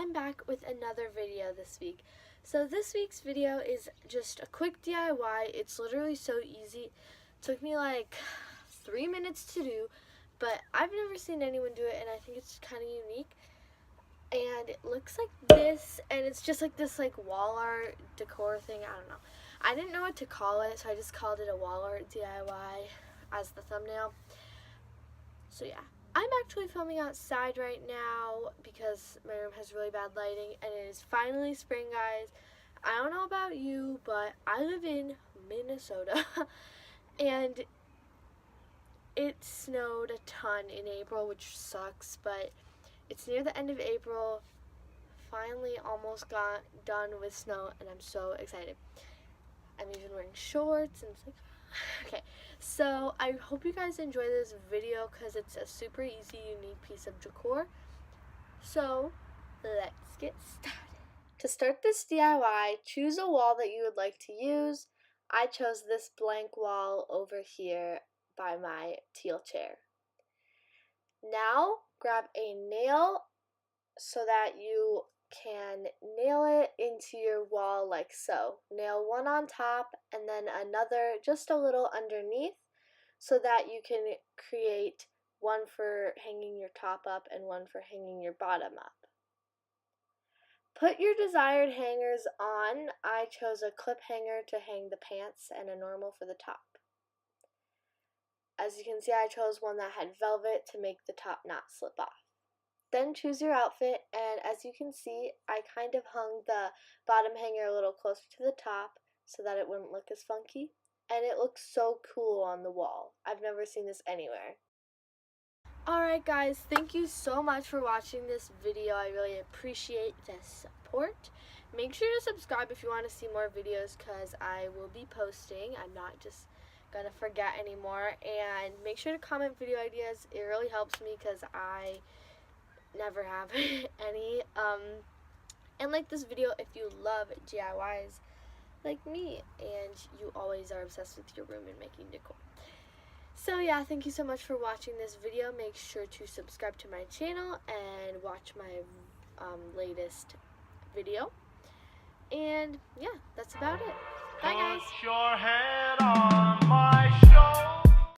I'm back with another video this week. So this week's video is just a quick DIY. It's literally so easy. It took me like 3 minutes to do, but I've never seen anyone do it, and I think it's kind of unique. And it looks like this, and it's just like this like wall art decor thing. I don't know. I didn't know what to call it, so I just called it a wall art DIY as the thumbnail. So yeah, I'm actually filming outside right now because my room has really bad lighting, and it is finally spring, guys. I don't know about you, but I live in Minnesota and it snowed a ton in April, which sucks, but it's near the end of April. Finally almost got done with snow, and I'm so excited. I'm even wearing shorts, and it's like, okay. So I hope you guys enjoy this video because it's a super easy, unique piece of decor. So let's get started. To start this DIY, choose a wall that you would like to use. I chose this blank wall over here by my teal chair. Now grab a nail so that you can nail it into your wall like so. Nail one on top and then another just a little underneath so that you can create one for hanging your top up and one for hanging your bottom up. Put your desired hangers on. I chose a clip hanger to hang the pants and a normal for the top. As you can see, I chose one that had velvet to make the top not slip off. Then choose your outfit, and as you can see, I kind of hung the bottom hanger a little closer to the top so that it wouldn't look as funky, and it looks so cool on the wall. I've never seen this anywhere. Alright guys, thank you so much for watching this video. I really appreciate the support. Make sure to subscribe if you want to see more videos because I will be posting. I'm not just gonna forget anymore. And make sure to comment video ideas. It really helps me because I never have any. And like this video if you love DIYs like me and you always are obsessed with your room and making decor. So yeah, thank you so much for watching this video. Make sure to subscribe to my channel and watch my latest video. And yeah, that's about it. Bye guys. Put your head on my shoulder.